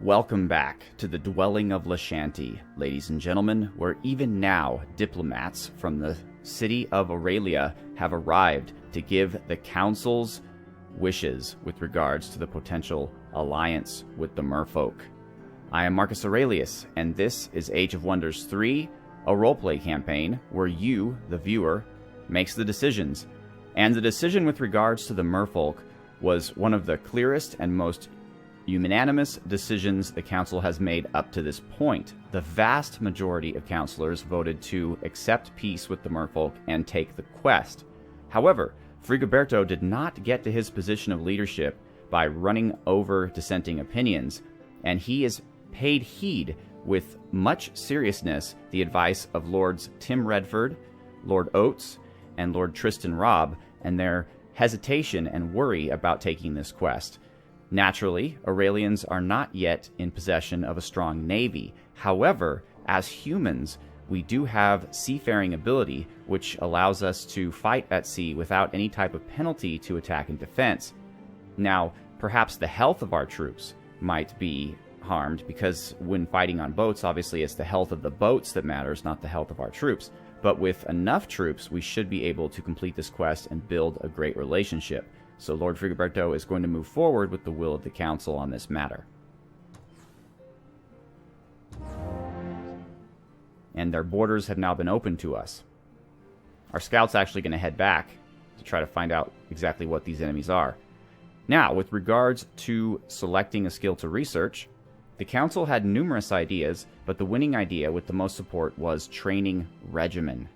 Welcome back to the dwelling of Lashanti, ladies and gentlemen, where even now diplomats from the city of Aurelia have arrived to give the council's wishes with regards to the potential alliance with the merfolk. I am Marcus Aurelius, and this is Age of Wonders 3, a roleplay campaign where you, the viewer, makes the decisions. And the decision with regards to the merfolk was one of the clearest and most unanimous decisions the council has made up to this point. The vast majority of councilors voted to accept peace with the merfolk and take the quest. However, Frigoberto did not get to his position of leadership by running over dissenting opinions, and he has paid heed with much seriousness the advice of Lords Tim Redford, Lord Oates, and Lord Tristan Robb, and their hesitation and worry about taking this quest. Naturally, Aurelians are not yet in possession of a strong navy. However, as humans, we do have seafaring ability, which allows us to fight at sea without any type of penalty to attack and defense. Now, perhaps the health of our troops might be harmed, because when fighting on boats, obviously it's the health of the boats that matters, not the health of our troops. But with enough troops, we should be able to complete this quest and build a great relationship. So Lord Frigoberto is going to move forward with the will of the council on this matter. And their borders have now been opened to us. Our scout's actually going to head back to try to find out exactly what these enemies are. Now, with regards to selecting a skill to research, the council had numerous ideas, but the winning idea with the most support was training regimen.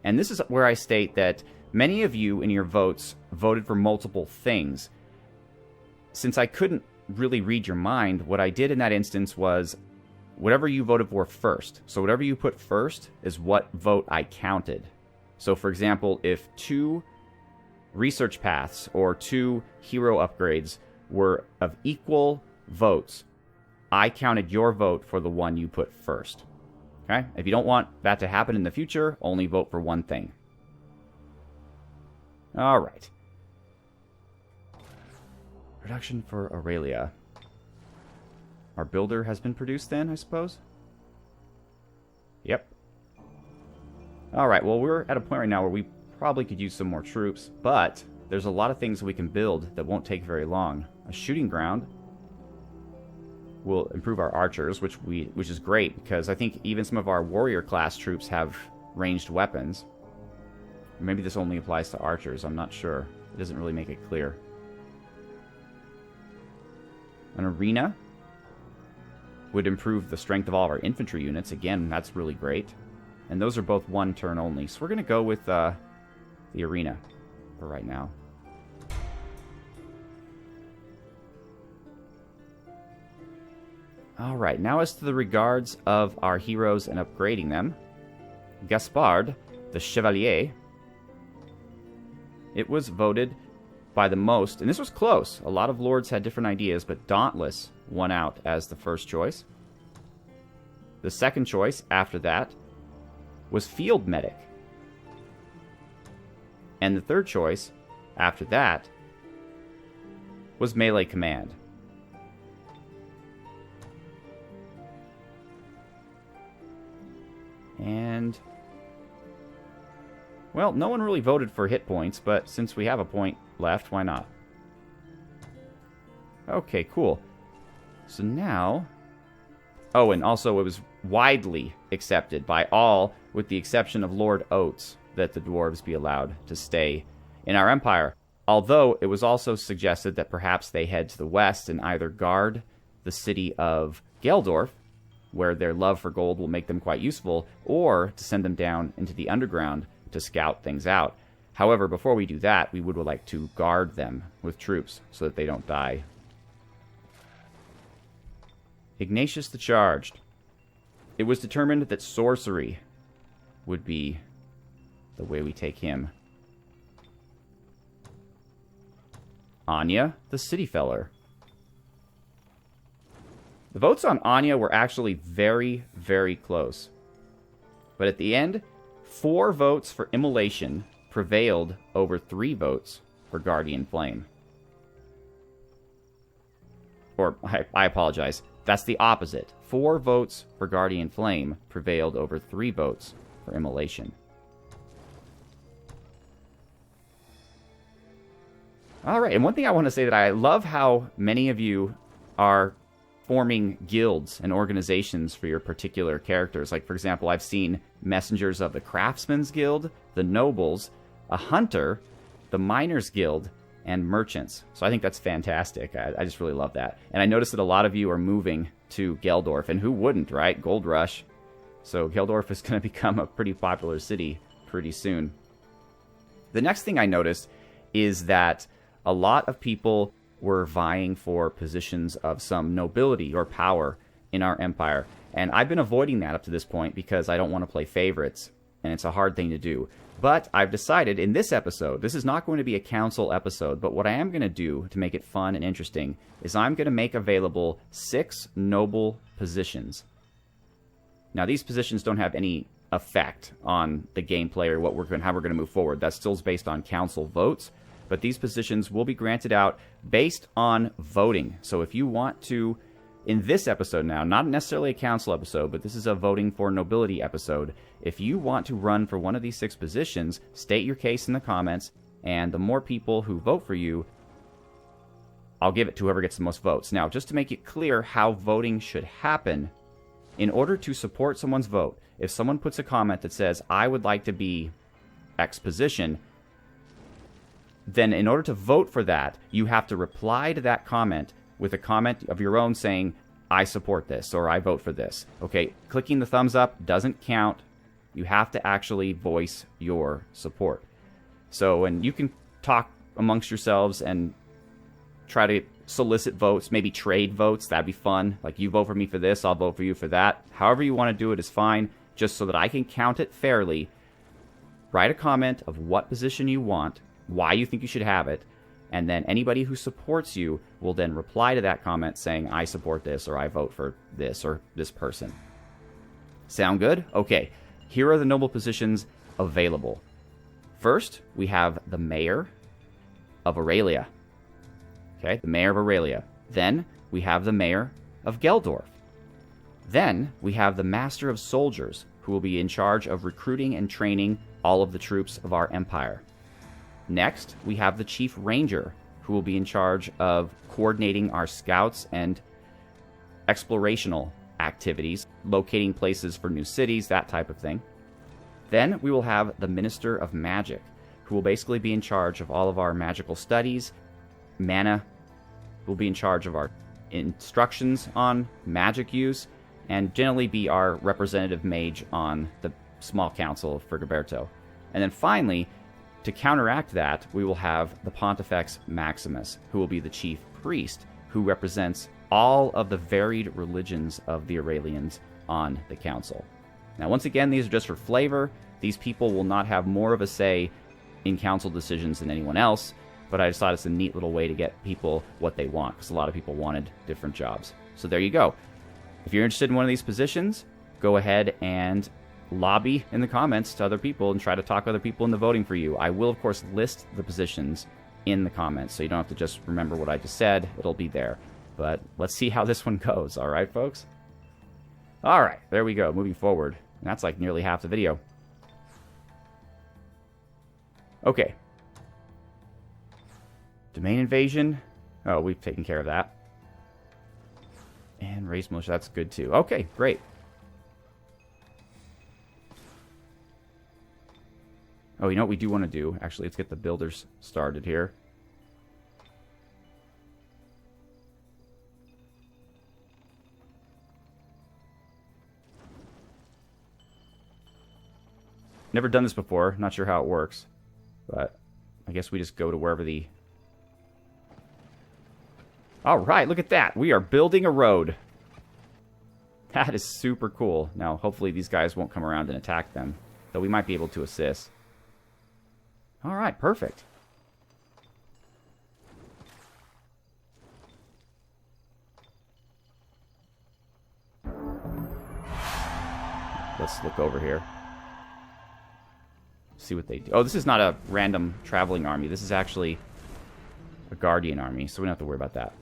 And this is where I state that many of you in your votes voted for multiple things. Since I couldn't really read your mind, what I did in that instance was whatever you voted for first. So whatever you put first is what vote I counted. So for example, if 2 research paths or 2 hero upgrades were of equal votes, I counted your vote for the one you put first. Okay? If you don't want that to happen in the future, only vote for one thing. Alright. Production for Aurelia. Our builder has been produced then, I suppose? Yep. Alright, well, we're at a point right now where we probably could use some more troops, but there's a lot of things we can build that won't take very long. A shooting ground will improve our archers, which is great, because I think even some of our warrior class troops have ranged weapons. Maybe this only applies to archers, I'm not sure. It doesn't really make it clear. An arena would improve the strength of all of our infantry units. Again, that's really great. And those are both 1 turn only. So we're going to go with the arena for right now. Alright, now as to the regards of our heroes and upgrading them. Gaspard, the Chevalier. It was voted by the most, and this was close. A lot of lords had different ideas, but Dauntless won out as the first choice. The second choice after that was Field Medic. And the third choice after that was Melee Command. And well, no one really voted for hit points, but since we have a point left, why not? Okay, cool. So now... Oh, and also it was widely accepted by all, with the exception of Lord Oates, that the dwarves be allowed to stay in our empire. Although it was also suggested that perhaps they head to the west and either guard the city of Gildorf, where their love for gold will make them quite useful, or to send them down into the underground to scout things out. However, before we do that, we would like to guard them with troops so that they don't die. Ignatius the Charged. It was determined that sorcery would be the way we take him. Anya the City Feller. The votes on Anya were actually very, very close. But at the end, 4 votes for Immolation prevailed over 3 votes for Guardian Flame. or I apologize, that's the opposite. 4 votes for Guardian Flame prevailed over 3 votes for Immolation. Alright, and one thing I want to say that I love how many of you are forming guilds and organizations for your particular characters. Like, for example, I've seen Messengers of the Craftsman's Guild, the Nobles, a Hunter, the Miners Guild, and Merchants. So I think that's fantastic. I just really love that. And I noticed that a lot of you are moving to Gildorf, and who wouldn't, right? Gold Rush. So Gildorf is going to become a pretty popular city pretty soon. The next thing I noticed is that a lot of people were vying for positions of some nobility or power in our empire. And I've been avoiding that up to this point because I don't want to play favorites, and it's a hard thing to do. But I've decided in this episode, this is not going to be a council episode, but what I am going to do to make it fun and interesting is I'm going to make available 6 noble positions. Now, these positions don't have any effect on the gameplay or how we're going to move forward. That still is based on council votes, but these positions will be granted out based on voting. So if you want to, in this episode now, not necessarily a council episode, but this is a voting for nobility episode, if you want to run for one of these 6 positions, state your case in the comments, and the more people who vote for you, I'll give it to whoever gets the most votes. Now, just to make it clear how voting should happen, in order to support someone's vote, if someone puts a comment that says, I would like to be X position, then in order to vote for that, you have to reply to that comment with a comment of your own saying, I support this, or I vote for this. Okay, clicking the thumbs up doesn't count. You have to actually voice your support. So, and you can talk amongst yourselves and try to solicit votes, maybe trade votes. That'd be fun. Like, you vote for me for this, I'll vote for you for that. However you want to do it is fine, just so that I can count it fairly. Write a comment of what position you want, why you think you should have it, and then anybody who supports you will then reply to that comment saying, I support this, or I vote for this, or this person. Sound good? Okay, here are the noble positions available. First, we have the Mayor of Aurelia. Okay, the Mayor of Aurelia. Then, we have the Mayor of Gildorf. Then, we have the Master of Soldiers, who will be in charge of recruiting and training all of the troops of our empire. Next, we have the Chief Ranger, who will be in charge of coordinating our scouts and explorational activities, locating places for new cities, that type of thing. Then we will have the Minister of Magic, who will basically be in charge of all of our magical studies. Mana will be in charge of our instructions on magic use, and generally be our representative mage on the small council of Frigoberto. And then finally, to counteract that, we will have the Pontifex Maximus, who will be the chief priest, who represents all of the varied religions of the Aurelians on the council. Now, once again, these are just for flavor. These people will not have more of a say in council decisions than anyone else, but I just thought it's a neat little way to get people what they want, because a lot of people wanted different jobs. So there you go. If you're interested in one of these positions, go ahead and lobby in the comments to other people and try to talk other people into voting for you. I will, of course, list the positions in the comments, so you don't have to just remember what I just said. It'll be there. But let's see how this one goes. All right, folks? All right, there we go. Moving forward. And that's like nearly half the video. Okay. Domain invasion. Oh, we've taken care of that. And race militia, that's good too. Okay, great. Oh, you know what we do want to do? Actually, let's get the builders started here. Never done this before. Not sure how it works. But I guess we just go to wherever the... Alright, look at that. We are building a road. That is super cool. Now, hopefully these guys won't come around and attack them. Though we might be able to assist. Alright, perfect. Let's look over here. See what they do. Oh, this is not a random traveling army. This is actually a guardian army, so we don't have to worry about that.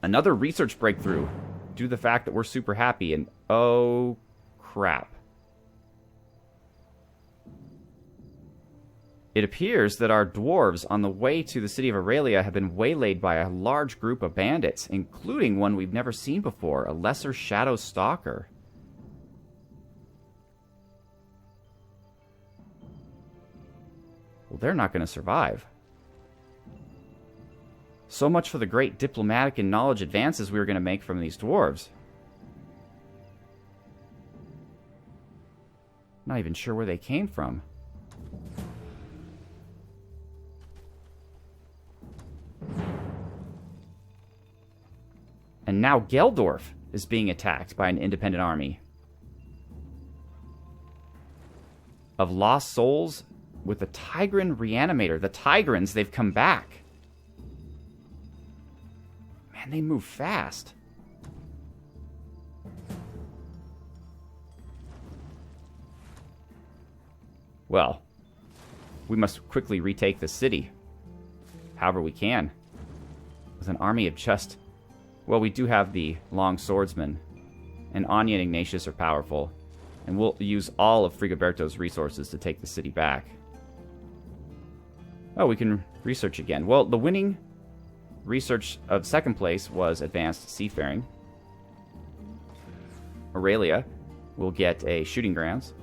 Another research breakthrough due to the fact that we're super happy, and oh crap. It appears that our dwarves on the way to the city of Aurelia have been waylaid by a large group of bandits, including one we've never seen before, a lesser shadow stalker. Well, they're not going to survive. So much for the great diplomatic and knowledge advances we were going to make from these dwarves. Not even sure where they came from. And now Gildorf is being attacked by an independent army of lost souls with the Tigran Reanimator. The Tigrans, they've come back. Man, they move fast. Well, we must quickly retake the city. However we can. With an army of just... Well, we do have the long swordsmen. And Anya and Ignatius are powerful. And we'll use all of Frigoberto's resources to take the city back. Oh, we can research again. Well, the winning research of second place was advanced seafaring. Aurelia will get a shooting grounds.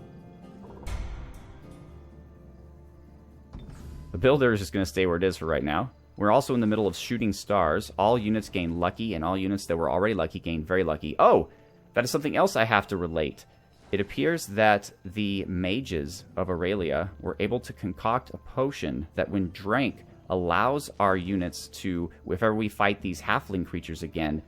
The builder is just going to stay where it is for right now. We're also in the middle of shooting stars. All units gain lucky, and all units that were already lucky gain very lucky. Oh, that is something else I have to relate. It appears that the mages of Aurelia were able to concoct a potion that, when drank, allows our units to, if ever we fight these halfling creatures again,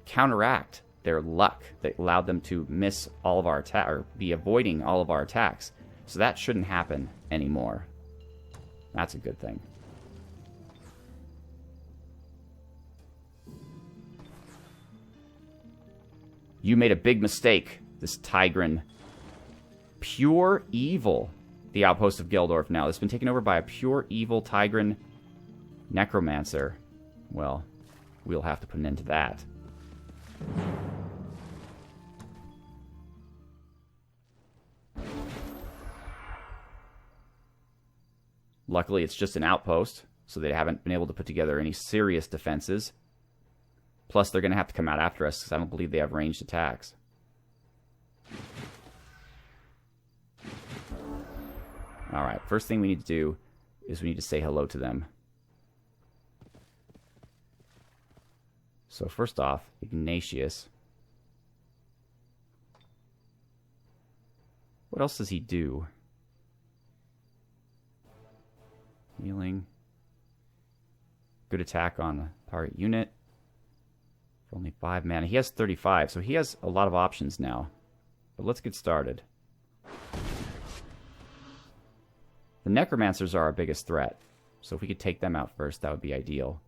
counteract their luck that allowed them to miss all of our attack, or be avoiding all of our attacks. So that shouldn't happen anymore. That's a good thing. You made a big mistake, this Tigran. Pure evil. The outpost of Gildorf now. It's been taken over by a pure evil Tigran necromancer. Well, we'll have to put an end to that. Luckily, it's just an outpost, so they haven't been able to put together any serious defenses. Plus, they're going to have to come out after us, because I don't believe they have ranged attacks. Alright, first thing we need to do is we need to say hello to them. So first off, Ignatius. What else does he do? Healing. Good attack on the target unit. For only 5 mana. He has 35, so he has a lot of options now. But let's get started. The necromancers are our biggest threat. So if we could take them out first, that would be ideal.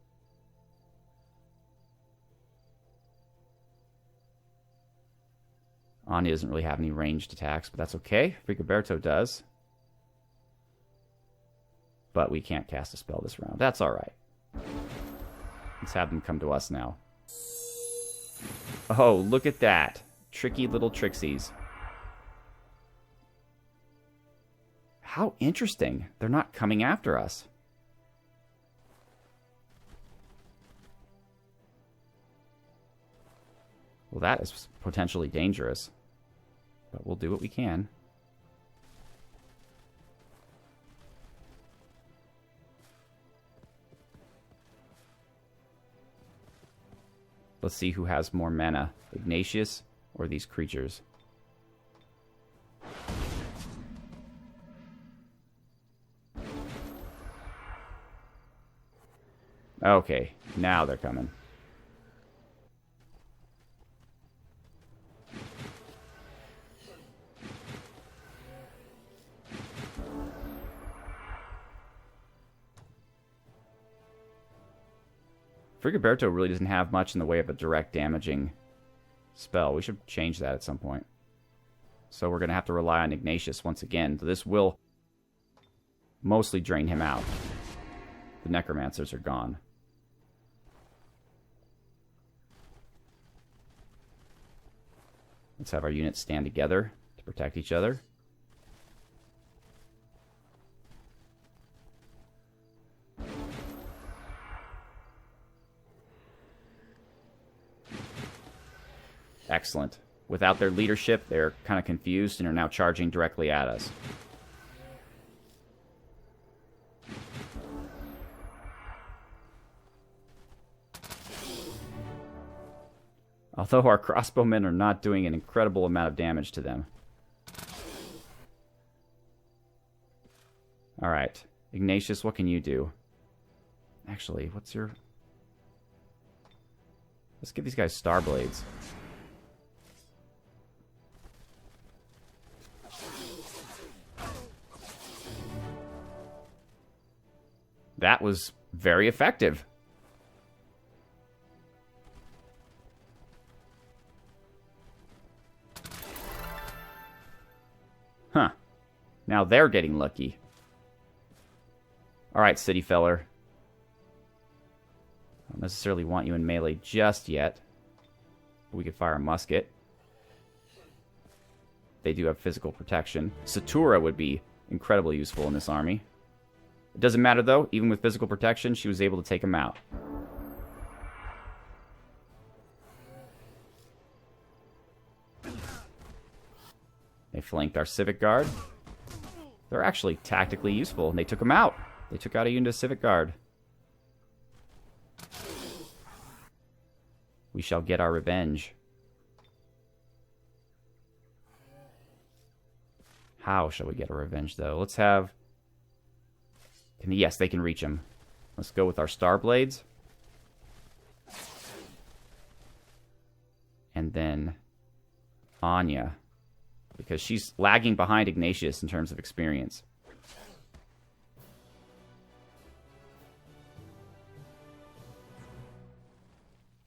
Anya doesn't really have any ranged attacks, but that's okay. Frigoberto does. But we can't cast a spell this round. That's alright. Let's have them come to us now. Oh, look at that. Tricky little trixies. How interesting. They're not coming after us. Well, that is potentially dangerous. But we'll do what we can. Let's see who has more mana, Ignatius or these creatures. Okay, now they're coming. Frigoberto really doesn't have much in the way of a direct damaging spell. We should change that at some point. So we're going to have to rely on Ignatius once again. This will mostly drain him out. The necromancers are gone. Let's have our units stand together to protect each other. Excellent. Without their leadership, they're kind of confused and are now charging directly at us. Although our crossbowmen are not doing an incredible amount of damage to them. Alright. Ignatius, what can you do? Actually, what's your... Let's give these guys star blades. That was very effective. Huh. Now they're getting lucky. Alright, city feller. I don't necessarily want you in melee just yet. We could fire a musket. They do have physical protection. Satura would be incredibly useful in this army. It doesn't matter, though. Even with physical protection, she was able to take him out. They flanked our Civic Guard. They're actually tactically useful, and they took him out. They took out a unit of Civic Guard. We shall get our revenge. How shall we get our revenge, though? Let's have... Yes, they can reach him. Let's go with our Star Blades. And then Anya. Because she's lagging behind Ignatius in terms of experience.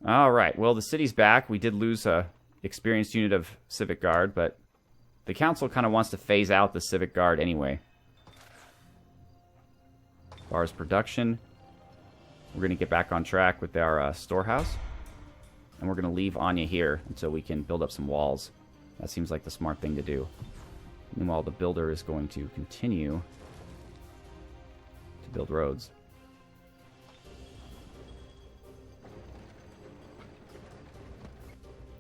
Alright, well, the city's back. We did lose a experienced unit of Civic Guard, but the Council kind of wants to phase out the Civic Guard anyway. As far as production, we're going to get back on track with our storehouse. And we're going to leave Anya here until we can build up some walls. That seems like the smart thing to do. Meanwhile, the builder is going to continue to build roads.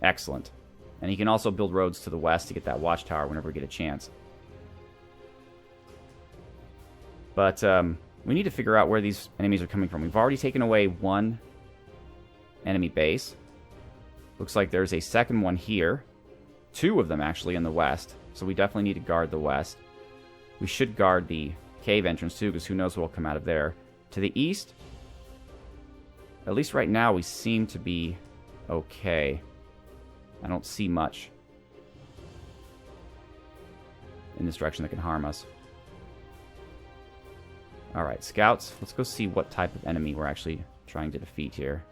Excellent. And he can also build roads to the west to get that watchtower whenever we get a chance. But we need to figure out where these enemies are coming from. We've already taken away one enemy base. Looks like there's a second one here. Two of them, actually, in the west. So we definitely need to guard the west. We should guard the cave entrance, too, because who knows what will come out of there. To the east, at least right now, we seem to be okay. I don't see much in this direction that can harm us. Alright, scouts. Let's go see what type of enemy we're actually trying to defeat here.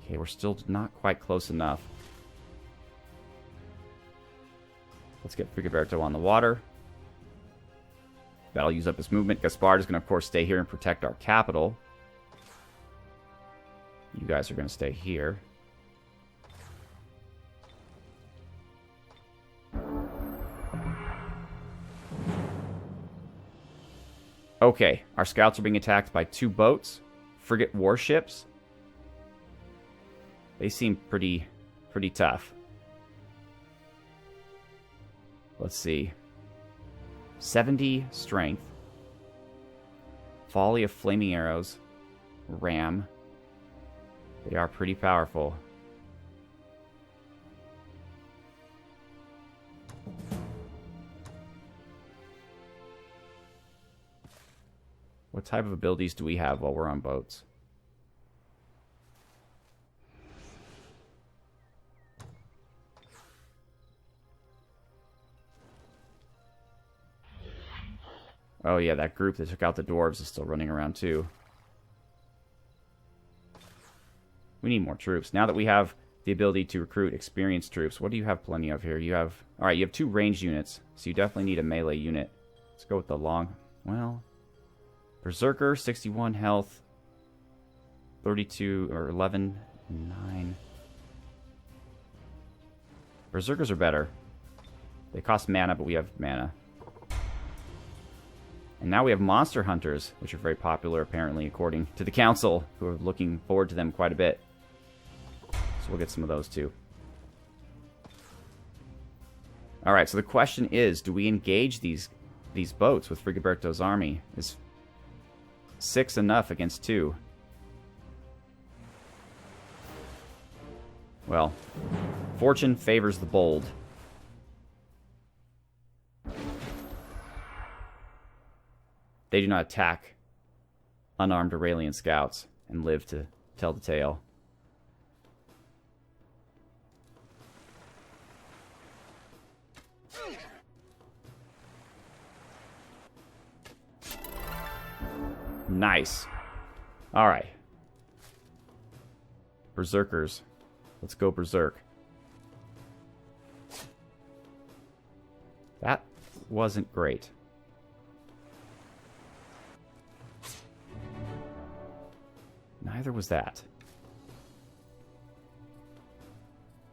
Okay, we're still not quite close enough. Let's get Frigoberto on the water. That'll use up his movement. Gaspard is going to, of course, stay here and protect our capital. You guys are going to stay here. Okay, our scouts are being attacked by two boats. Frigate warships. They seem pretty tough. Let's see. 70 strength. Volley of flaming arrows. Ram. They are pretty powerful. What type of abilities do we have while we're on boats? Oh yeah, that group that took out the dwarves is still running around too. We need more troops. Now that we have the ability to recruit experienced troops, what do you have plenty of here? You have... Alright, you have 2 ranged units, so you definitely need a melee unit. Let's go with the long... Well... Berserker, 61 health. 32, or 11, 9... Berserkers are better. They cost mana, but we have mana. And now we have monster hunters, which are very popular, apparently, according to the council, who are looking forward to them quite a bit. So we'll get some of those, too. Alright, so the question is, do we engage these boats with Frigoberto's army? Is 6 enough against 2? Well, fortune favors the bold. They do not attack unarmed Aurelian scouts and live to tell the tale. Nice. Alright. Berserkers. Let's go berserk. That wasn't great. Neither was that.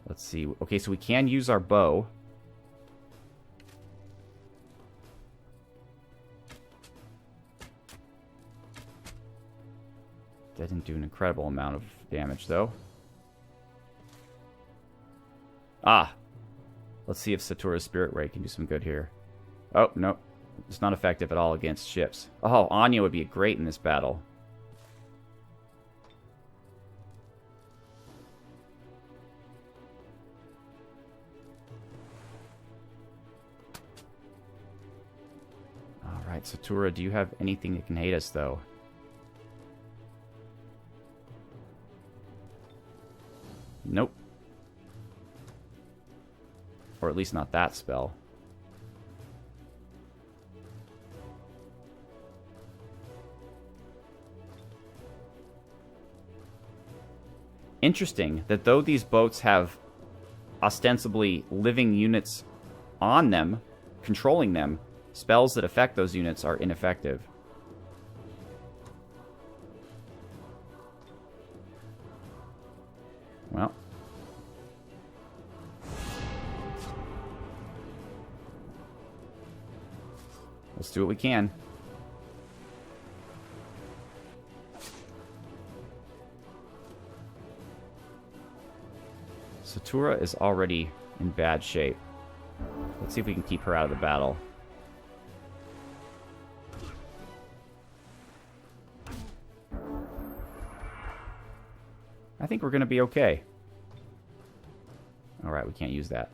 Let's see. Okay, so we can use our bow. That didn't do an incredible amount of damage, though. Ah! Let's see if Satura's Spirit Ray can do some good here. Oh, no. It's not effective at all against ships. Oh, Anya would be great in this battle. Alright, Satura, do you have anything that can hate us, though? Nope. Or at least not that spell. Interesting that though these boats have ostensibly living units on them, controlling them, spells that affect those units are ineffective. Well. Let's do what we can. Satura is already in bad shape. Let's see if we can keep her out of the battle. I think we're going to be okay. Alright, we can't use that.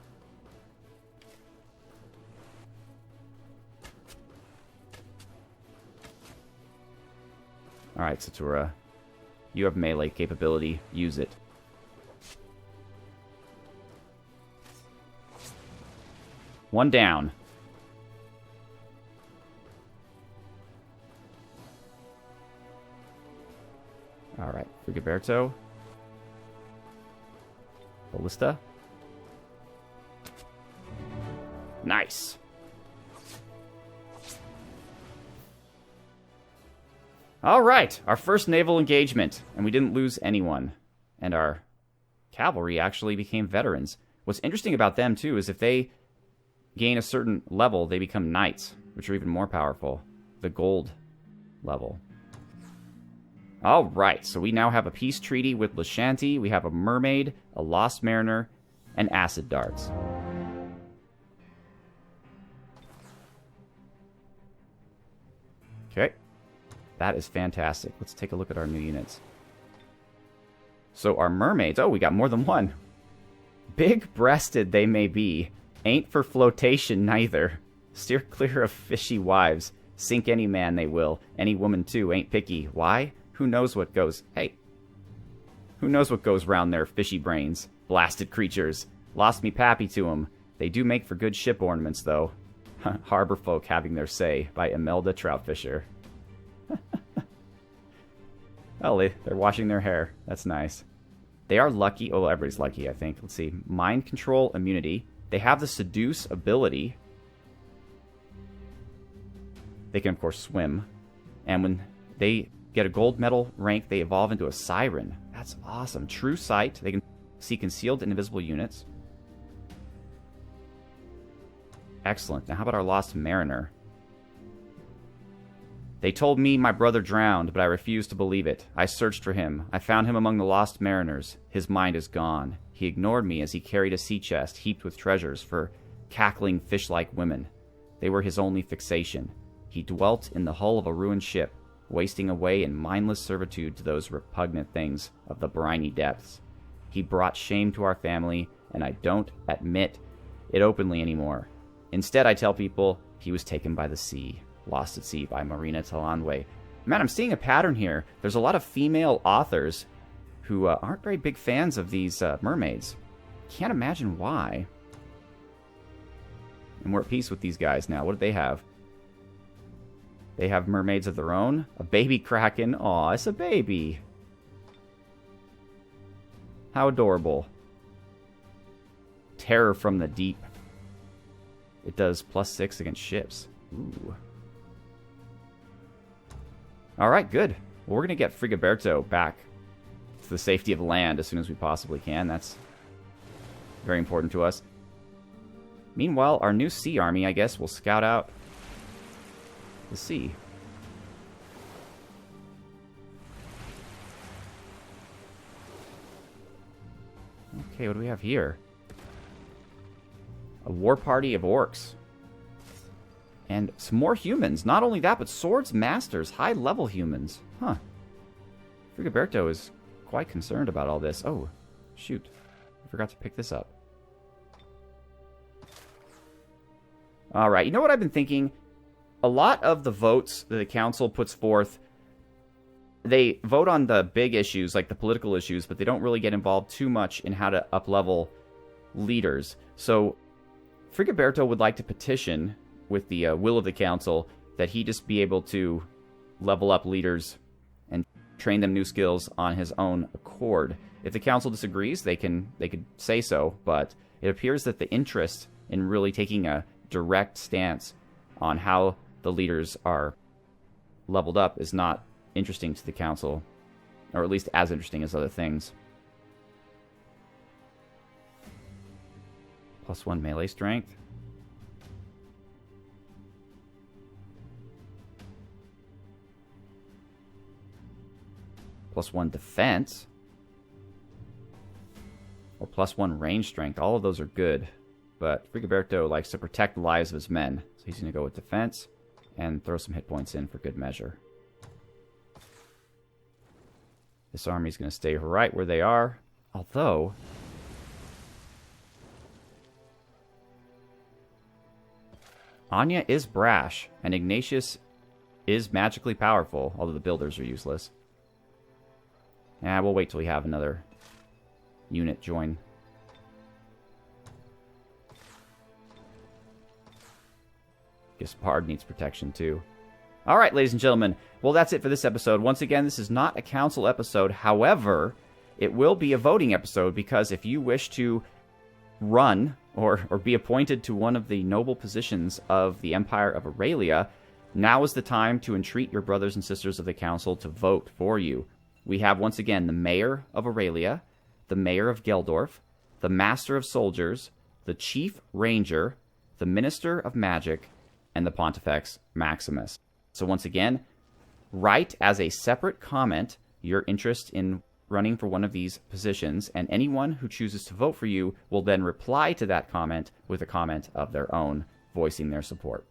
Alright, Satura. You have melee capability. Use it. One down. Alright, Frigoberto. Ballista. Nice. Alright, our first naval engagement. And we didn't lose anyone. And our cavalry actually became veterans. What's interesting about them, too, is if they gain a certain level, they become knights, which are even more powerful. The gold level. Alright, so we now have a peace treaty with Lashanti. We have a mermaid, a lost mariner, and acid darts. Okay. That is fantastic. Let's take a look at our new units. So our mermaids... Oh, we got more than one. Big-breasted they may be. Ain't for flotation neither. Steer clear of fishy wives. Sink any man they will. Any woman too, ain't picky. Why? Who knows what goes... Hey. Who knows what goes round their fishy brains? Blasted creatures. Lost me pappy to 'em. They do make for good ship ornaments, though. Harbor folk having their say, by Imelda Troutfisher. Well, they're washing their hair. That's nice. They are lucky. Oh, everybody's lucky, I think. Let's see. Mind control immunity. They have the seduce ability. They can, of course, swim. And when they get a gold medal rank, they evolve into a siren. That's awesome. True sight. They can see concealed and invisible units. Excellent. Now how about our lost mariner? They told me my brother drowned, but I refused to believe it. I searched for him. I found him among the lost mariners. His mind is gone. He ignored me as he carried a sea chest heaped with treasures for cackling fish-like women. They were his only fixation. He dwelt in the hull of a ruined ship, wasting away in mindless servitude to those repugnant things of the briny depths. He brought shame to our family, and I don't admit it openly anymore. Instead, I tell people he was taken by the sea. Lost at Sea by Marina Talanwe. Man, I'm seeing a pattern here. There's a lot of female authors who aren't very big fans of these mermaids. Can't imagine why. And we're at peace with these guys now. What do they have? They have mermaids of their own. A baby kraken. Aw, it's a baby. How adorable. Terror from the deep. It does +6 against ships. Ooh. Alright, good. Well, we're going to get Frigoberto back to the safety of land as soon as we possibly can. That's very important to us. Meanwhile, our new sea army, I guess, will scout out the sea. Okay, what do we have here? A war party of orcs. And some more humans. Not only that, but swords masters. High-level humans. Huh. Frigoberto is quite concerned about all this. Oh, shoot. I forgot to pick this up. Alright, you know what I've been thinking? A lot of the votes that the council puts forth, they vote on the big issues, like the political issues, but they don't really get involved too much in how to up-level leaders. So, Frigoberto would like to petition with the will of the council that he just be able to level up leaders and train them new skills on his own accord. If the council disagrees, they could say so, but it appears that the interest in really taking a direct stance on how the leaders are leveled up is not interesting to the council, or at least as interesting as other things. +1 melee strength. +1 defense. Or +1 range strength. All of those are good. But Frigoberto likes to protect the lives of his men. So he's going to go with defense and throw some hit points in for good measure. This army's going to stay right where they are. Although, Anya is brash, and Ignatius is magically powerful, although the builders are useless. Yeah, we'll wait till we have another unit join. Gaspard needs protection too. Alright, ladies and gentlemen. Well, that's it for this episode. Once again, this is not a council episode. However, it will be a voting episode, because if you wish to run or be appointed to one of the noble positions of the Empire of Aurelia, now is the time to entreat your brothers and sisters of the council to vote for you. We have, once again, the Mayor of Aurelia, the Mayor of Gildorf, the Master of Soldiers, the Chief Ranger, the Minister of Magic, and the Pontifex Maximus. So once again, write as a separate comment your interest in running for one of these positions, and anyone who chooses to vote for you will then reply to that comment with a comment of their own, voicing their support.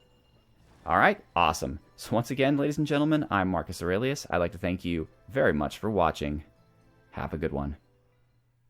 Alright, awesome. So once again, ladies and gentlemen, I'm Marcus Aurelius. I'd like to thank you very much for watching. Have a good one.